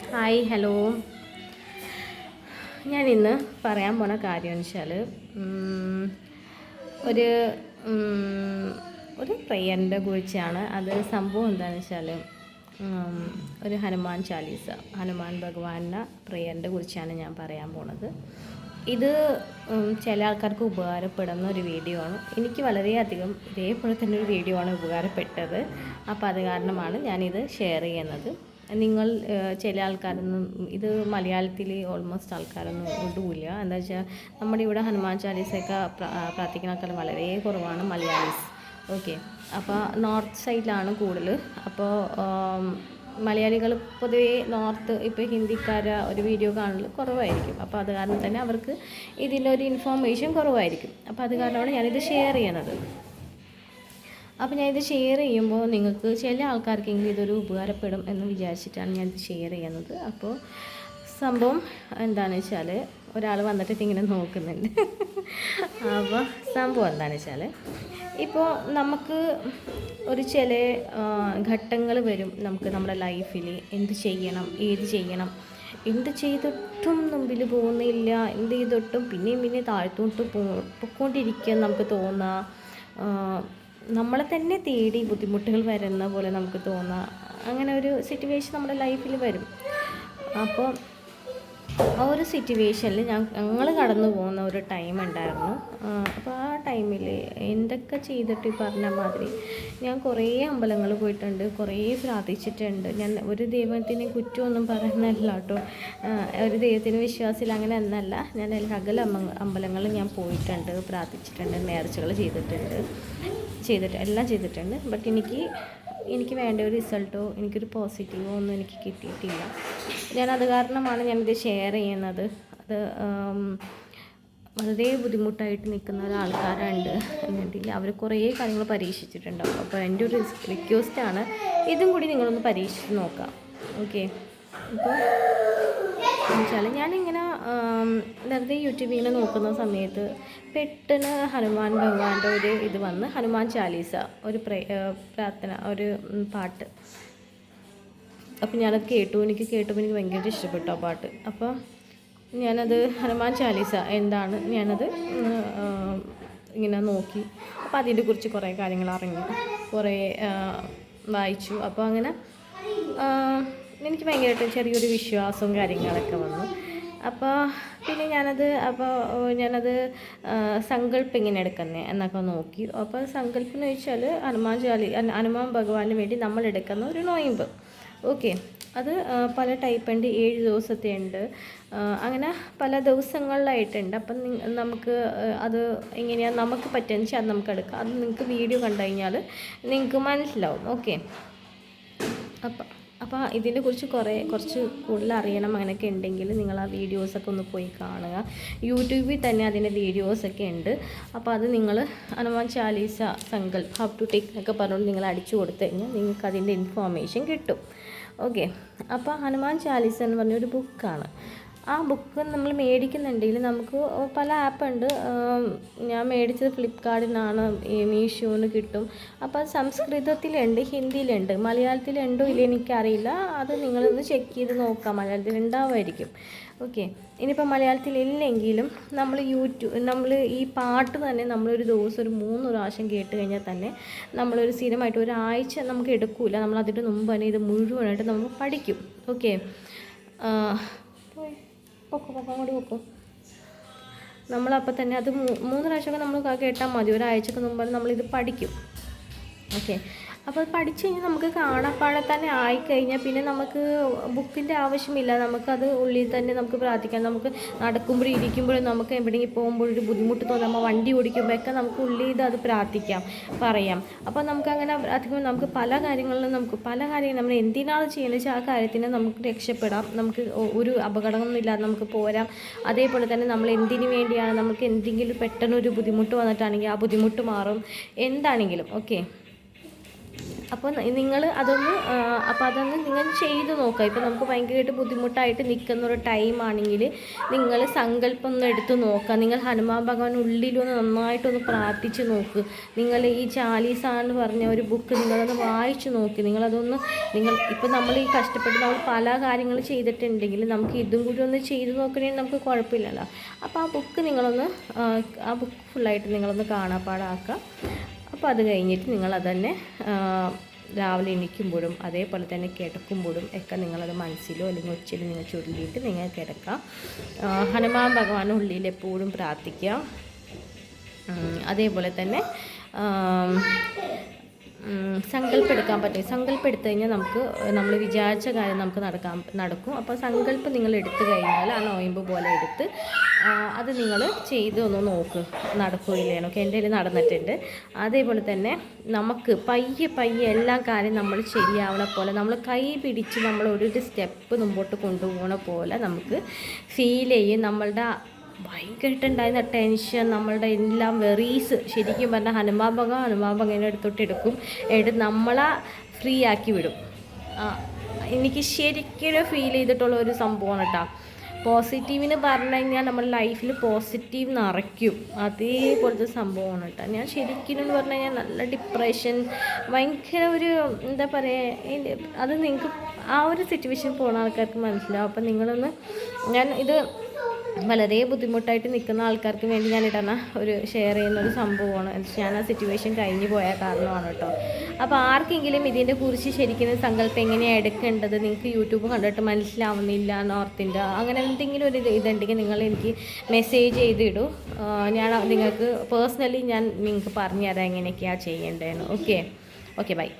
Hi hello. ഞാൻ ഇന്ന് പറയാൻ പോണ കാര്യം എന്ന് വെച്ചാൽ ഒരു ഒരു പ്രെയറിനെ കുറിച്ചാണ്. അത് സംഭവം എന്താണെന്ന് വെച്ചാൽ ഒരു ഹനുമാൻ ചാലീസ, ഹനുമാൻ ഭഗവാന്റെ പ്രെയറിനെ കുറിച്ചാണ് ഞാൻ പറയാൻ പോണത്. ഇത് ചില ആൾക്കാർക്ക് ഉപകാരപ്പെടുന്ന ഒരു വീഡിയോ ആണ്. എനിക്ക് വളരെയധികം ഇതേപോലെ തന്നെ ഒരു വീഡിയോ ആണ് ഉപകാരപ്പെട്ടത്. അപ്പോൾ അത് കാരണമാണ് ഞാനിത് ഷെയർ ചെയ്യുന്നത്. നിങ്ങൾ ചില ആൾക്കാരൊന്നും ഇത് മലയാളത്തിൽ ഓൾമോസ്റ്റ് ആൾക്കാരൊന്നും ഇടില്ല. എന്താ വെച്ചാൽ നമ്മുടെ ഇവിടെ ഹനുമാൻ ചാലീസയൊക്കെ പ്രാർത്ഥിക്കുന്ന ആൾക്കാർ വളരെ കുറവാണ് മലയാളീസ്. ഓക്കെ, അപ്പോൾ നോർത്ത് സൈഡിലാണ് കൂടുതൽ. അപ്പോൾ മലയാളികൾ പൊതുവേ നോർത്ത് ഇപ്പോൾ ഹിന്ദിക്കാർ ഒരു വീഡിയോ കാണൽ കുറവായിരിക്കും. അപ്പോൾ അത് കാരണം തന്നെ അവർക്ക് ഇതിലൊരു ഇൻഫോർമേഷൻ കുറവായിരിക്കും. അപ്പോൾ അത് കാരണമാണ് ഞാനിത് ഷെയർ ചെയ്യണത്. അപ്പോൾ ഞാനിത് ഷെയർ ചെയ്യുമ്പോൾ നിങ്ങൾക്ക് ചില ആൾക്കാർക്കെങ്കിലും ഇതൊരു ഉപകാരപ്പെടും എന്ന് വിചാരിച്ചിട്ടാണ് ഞാനിത് ഷെയർ ചെയ്യുന്നത്. അപ്പോൾ സംഭവം എന്താണെന്ന് വെച്ചാൽ ഒരാൾ വന്നിട്ട് ഇങ്ങനെ നോക്കുന്നുണ്ട്. അപ്പോൾ സംഭവം എന്താണെന്ന് വെച്ചാൽ ഇപ്പോൾ നമുക്ക് ഒരു ചില ഘട്ടങ്ങൾ വരും നമുക്ക് നമ്മുടെ ലൈഫിൽ. എന്ത് ചെയ്യണം, ഏത് ചെയ്യണം, എന്ത് ചെയ്തിട്ടും മുമ്പിൽ പോകുന്നില്ല, എന്ത് ചെയ്തിട്ടും പിന്നെയും താഴ്ത്തോട്ട് പൊയ്ക്കൊണ്ടിരിക്കുക നമുക്ക് തോന്നുക. നമ്മളെ തന്നെ തേടി ബുദ്ധിമുട്ടുകൾ വരുന്ന പോലെ നമുക്ക് തോന്നുക. അങ്ങനെ ഒരു സിറ്റുവേഷൻ നമ്മുടെ ലൈഫിൽ വരും. അപ്പോൾ ആ ഒരു സിറ്റുവേഷനിൽ ഞങ്ങൾ കടന്നു പോകുന്ന ഒരു ടൈം ഉണ്ടായിരുന്നു. അപ്പോൾ ആ ടൈമിൽ എന്തൊക്കെ ചെയ്തിട്ട് പറഞ്ഞ മാതിരി ഞാൻ കുറേ അമ്പലങ്ങൾ പോയിട്ടുണ്ട്, കുറേ പ്രാർത്ഥിച്ചിട്ടുണ്ട്. ഞാൻ ഒരു ദൈവത്തിന് കുറ്റമൊന്നും പറയുന്നതല്ല കേട്ടോ, ഒരു ദൈവത്തിന് വിശ്വാസത്തിൽ അങ്ങനെ എന്നല്ല. ഞാൻ സകല അമ്പലങ്ങളിൽ ഞാൻ പോയിട്ടുണ്ട്, പ്രാർത്ഥിച്ചിട്ടുണ്ട്, നേർച്ചകൾ എല്ലാം ചെയ്തിട്ടുണ്ട്. ബട്ട് എനിക്ക് വേണ്ട ഒരു റിസൾട്ടോ എനിക്കൊരു പോസിറ്റീവോ ഒന്നും എനിക്ക് കിട്ടിയിട്ടില്ല. ഞാനത് കാരണമാണ് ഞാനിത് ഷെയർ ചെയ്യുന്നത്. അത് വളരെ ബുദ്ധിമുട്ടായിട്ട് നിൽക്കുന്ന ഒരാൾക്കാരുണ്ട് എന്നിട്ടില്ല, അവർ കുറേ കാര്യങ്ങൾ പരീക്ഷിച്ചിട്ടുണ്ടാവും. അപ്പോൾ എൻ്റെ ഒരു റിക്വസ്റ്റാണ് ഇതും കൂടി നിങ്ങളൊന്ന് പരീക്ഷിച്ച് നോക്കാം. ഓക്കെ, ഇപ്പോൾ എന്നുവെച്ചാൽ ഞാനിങ്ങനെ വെറുതെ യൂട്യൂബിൽ ഇങ്ങനെ നോക്കുന്ന സമയത്ത് പെട്ടെന്ന് ഹനുമാൻ ഭഗവാന്റെ ഒരു ഇത് വന്ന് ഹനുമാൻ ചാലീസ ഒരു പ്രാർത്ഥന, ഒരു പാട്ട്. അപ്പോൾ ഞാനത് എനിക്ക് ഭയങ്കര ഇഷ്ടപ്പെട്ടു ആ പാട്ട്. അപ്പോൾ ഞാനത് ഹനുമാൻ ചാലീസ എന്താണ് ഞാനത് ഇങ്ങനെ നോക്കി. അപ്പോൾ അതിനെ കുറിച്ച് കുറേ കാര്യങ്ങൾ അറിഞ്ഞു, കുറേ വായിച്ചു. അപ്പോൾ അങ്ങനെ എനിക്ക് ഭയങ്കരമായിട്ട് ചെറിയൊരു വിശ്വാസവും കാര്യങ്ങളൊക്കെ വന്നു. അപ്പോൾ പിന്നെ ഞാനത് സങ്കല്പം ഇങ്ങനെ എടുക്കുന്നത് എന്നൊക്കെ നോക്കി. അപ്പോൾ സങ്കല്പം എന്ന് വെച്ചാൽ ഹനുമാൻ ഭഗവാന് വേണ്ടി നമ്മൾ എടുക്കുന്ന ഒരു നൊയമ്പ്. ഓക്കെ, അത് പല ടൈപ്പ് ഉണ്ട്, 7 ദിവസത്തെ ഉണ്ട്, അങ്ങനെ പല ദിവസങ്ങളിലായിട്ടുണ്ട്. അപ്പം നമുക്ക് അത് എങ്ങനെയാണ് നമുക്ക് പറ്റുന്നത് വെച്ചാൽ അത് നമുക്ക് എടുക്കാം. അത് നിങ്ങൾക്ക് വീഡിയോ കണ്ടു കഴിഞ്ഞാൽ നിങ്ങൾക്ക് മനസ്സിലാവും. ഓക്കെ, അപ്പോൾ ഇതിനെക്കുറിച്ച് കുറച്ച് കൂടുതൽ അറിയണം അങ്ങനെയൊക്കെ ഉണ്ടെങ്കിൽ നിങ്ങൾ ആ വീഡിയോസൊക്കെ ഒന്ന് പോയി കാണുക. യൂട്യൂബിൽ തന്നെ അതിൻ്റെ വീഡിയോസൊക്കെ ഉണ്ട്. അപ്പോൾ അത് നിങ്ങൾ Hanuman Chalisa sankalp how to take എന്നൊക്കെ പറഞ്ഞുകൊണ്ട് നിങ്ങൾ അടിച്ചു കൊടുത്തു കഴിഞ്ഞാൽ നിങ്ങൾക്ക് അതിൻ്റെ ഇൻഫോർമേഷൻ കിട്ടും. ഓക്കെ, അപ്പോൾ ഹനുമാൻ ചാലീസ എന്ന് പറഞ്ഞൊരു ബുക്കാണ്. ആ ബുക്ക് നമ്മൾ മേടിക്കുന്നുണ്ടെങ്കിൽ നമുക്ക് പല ആപ്പുണ്ട്. ഞാൻ മേടിച്ചത് ഫ്ലിപ്കാർട്ടിനാണ്, മീഷോന്ന് കിട്ടും. അപ്പോൾ അത് സംസ്കൃതത്തിലുണ്ട്, ഹിന്ദിയിലുണ്ട്, മലയാളത്തിലുണ്ടോ ഇല്ല എനിക്കറിയില്ല. അത് നിങ്ങളൊന്ന് ചെക്ക് ചെയ്ത് നോക്കാം, മലയാളത്തിൽ ഉണ്ടാവുമായിരിക്കും. ഓക്കെ, ഇനിയിപ്പോൾ മലയാളത്തിലില്ലെങ്കിലും നമ്മൾ ഈ പാട്ട് തന്നെ നമ്മളൊരു ദിവസം ഒരു 3 പ്രാവശ്യം കേട്ട് കഴിഞ്ഞാൽ തന്നെ നമ്മളൊരു സ്ഥിരമായിട്ട് ഒരാഴ്ച നമുക്ക് എടുക്കില്ല. നമ്മളതിൻ്റെ മുമ്പ് തന്നെ ഇത് മുഴുവനായിട്ട് നമ്മൾ പഠിക്കും. ഓക്കെ, പൊക്കോ നമ്മളപ്പോൾ തന്നെ അത് 3 പ്രാവശ്യമൊക്കെ നമ്മൾ കേട്ടാൽ മതി. ഒരാഴ്ചക്ക് മുമ്പ് നമ്മളിത് പഠിക്കും. ഓക്കെ, അപ്പോൾ പഠിച്ചു കഴിഞ്ഞാൽ നമുക്ക് കാണാപ്പാടെ തന്നെ ആയിക്കഴിഞ്ഞാൽ പിന്നെ നമുക്ക് ബുക്കിൻ്റെ ആവശ്യമില്ല. നമുക്കത് ഉള്ളിൽ തന്നെ നമുക്ക് പ്രാർത്ഥിക്കാം. നമുക്ക് നടക്കുമ്പോഴും ഇരിക്കുമ്പോഴും നമുക്ക് എവിടെയെങ്കിലും പോകുമ്പോഴൊരു ബുദ്ധിമുട്ട് തോന്നും, നമ്മൾ വണ്ടി ഓടിക്കുമ്പോഴൊക്കെ നമുക്ക് ഉള്ളിൽ ഇത് പറയാം. അപ്പോൾ നമുക്കങ്ങനെ പ്രാർത്ഥിക്കുമ്പോൾ നമുക്ക് പല കാര്യങ്ങളും നമ്മൾ എന്തിനാണ് ചെയ്യുന്നത് വെച്ചാൽ ആ കാര്യത്തിന് നമുക്ക് രക്ഷപ്പെടാം. നമുക്ക് ഒരു അപകടമൊന്നും ഇല്ലാതെ നമുക്ക് പോരാം. അതേപോലെ തന്നെ നമ്മൾ എന്തിനു വേണ്ടിയാണ്, നമുക്ക് എന്തെങ്കിലും പെട്ടെന്നൊരു ബുദ്ധിമുട്ട് വന്നിട്ടാണെങ്കിൽ ആ ബുദ്ധിമുട്ട് മാറും, എന്താണെങ്കിലും. ഓക്കെ, അപ്പോൾ നിങ്ങൾ അതൊന്ന് നിങ്ങൾ ചെയ്ത് നോക്കുക. ഇപ്പോൾ നമുക്ക് ഭയങ്കരമായിട്ട് ബുദ്ധിമുട്ടായിട്ട് നിൽക്കുന്ന ഒരു ടൈമാണെങ്കിൽ നിങ്ങൾ സങ്കല്പം ഒന്ന് എടുത്ത് നോക്കുക. നിങ്ങൾ ഹനുമാൻ ഭഗവാൻ ഉള്ളിലൊന്ന് നന്നായിട്ടൊന്ന് പ്രാർത്ഥിച്ച് നോക്ക്. നിങ്ങൾ ഈ ചാലീസ എന്ന് പറഞ്ഞ ഒരു ബുക്ക് നിങ്ങളൊന്ന് വായിച്ച് നോക്കി. ഇപ്പോൾ നമ്മൾ ഈ കഷ്ടപ്പെട്ട് നമ്മൾ പല കാര്യങ്ങൾ ചെയ്തിട്ടുണ്ടെങ്കിൽ നമുക്ക് ഇതും കൂടി ഒന്ന് ചെയ്ത് നോക്കണമെങ്കിൽ നമുക്ക് കുഴപ്പമില്ലല്ലോ. അപ്പോൾ ആ ബുക്ക് ഫുള്ളായിട്ട് നിങ്ങളൊന്ന് കാണാപ്പാടാക്കുക. അപ്പോൾ അത് കഴിഞ്ഞിട്ട് നിങ്ങളതന്നെ രാവിലെ എണീക്കുമ്പോഴും അതേപോലെ തന്നെ കിടക്കുമ്പോഴും ഒക്കെ നിങ്ങളത് മനസ്സിലോ അല്ലെങ്കിൽ ഒച്ചയിലോ നിങ്ങൾ ചൊല്ലിയിട്ട് നിങ്ങൾ കിടക്കുക. ഹനുമാൻ ഭഗവാൻ ഉള്ളിൽ എപ്പോഴും പ്രാർത്ഥിക്കുക. അതേപോലെ തന്നെ സങ്കല്പം എടുക്കാൻ പറ്റും. സങ്കല്പം എടുത്തു കഴിഞ്ഞാൽ നമ്മൾ വിചാരിച്ച കാര്യം നമുക്ക് നടക്കും. അപ്പോൾ സങ്കല്പം നിങ്ങൾ എടുത്തു കഴിഞ്ഞാൽ ആ നോയമ്പ് പോലെ എടുത്ത് അത് നിങ്ങൾ ചെയ്ത് ഒന്ന് നോക്ക്, നടക്കുകയില്ലേനോ. ഒക്കെ എൻ്റെ കയ്യിൽ നടന്നിട്ടുണ്ട്. അതേപോലെ തന്നെ നമുക്ക് പയ്യെ എല്ലാ കാര്യം നമ്മൾ ശരിയാവണ പോലെ നമ്മൾ കൈ പിടിച്ച് നമ്മൾ ഒരു സ്റ്റെപ്പ് മുമ്പോട്ട് കൊണ്ടുപോകണ പോലെ നമുക്ക് ഫീൽ ചെയ്യും. നമ്മളുടെ ഭയങ്കരമായിട്ടുണ്ടായിരുന്ന ടെൻഷൻ, നമ്മളുടെ എല്ലാം വെറീസ് ശരിക്കും പറഞ്ഞാൽ ഹനുമാൻ ഭഗവാനെ എടുത്ത് നമ്മളെ ഫ്രീ ആക്കി വിടും. എനിക്ക് ശരിക്കും ഫീൽ ചെയ്തിട്ടുള്ള ഒരു സംഭവമാണ് കേട്ടോ. പോസിറ്റീവിന് പറഞ്ഞു കഴിഞ്ഞാൽ നമ്മുടെ ലൈഫിൽ പോസിറ്റീവ് നിറയ്ക്കും, അതേപോലത്തെ സംഭവമാണ് കേട്ടോ. ഞാൻ ശരിക്കും എന്ന് പറഞ്ഞു കഴിഞ്ഞാൽ നല്ല ഡിപ്രഷൻ, ഭയങ്കര ഒരു എന്താ പറയുക, അത് നിങ്ങൾക്ക് ആ ഒരു സിറ്റുവേഷൻ പോകുന്ന ആൾക്കാർക്ക് മനസ്സിലാവും. അപ്പം ഞാൻ ഇത് വളരെ ബുദ്ധിമുട്ടായിട്ട് നിൽക്കുന്ന ആൾക്കാർക്ക് വേണ്ടി ഞാൻ ഒരു ഷെയർ ചെയ്യുന്നൊരു സംഭവമാണ്. ഞാൻ ആ സിറ്റുവേഷൻ കഴിഞ്ഞു പോയ കാരണമാണ് കേട്ടോ. അപ്പോൾ ആർക്കെങ്കിലും ഇതിൻ്റെ കുറിച്ച് ശരിക്കും സങ്കല്പം എങ്ങനെയാണ് എടുക്കേണ്ടത്, നിങ്ങൾക്ക് യൂട്യൂബ് കണ്ടിട്ട് മനസ്സിലാവുന്നില്ല നോർത്തിൻ്റെ അങ്ങനെ എന്തെങ്കിലും ഒരു ഇതുണ്ടെങ്കിൽ നിങ്ങൾ എനിക്ക് മെസ്സേജ് ചെയ്തിടൂ. ഞാൻ നിങ്ങൾക്ക് പേഴ്സണലി നിങ്ങൾക്ക് പറഞ്ഞു തരാം എങ്ങനെയൊക്കെയാണ് ചെയ്യേണ്ടതെന്ന്. Okay bye.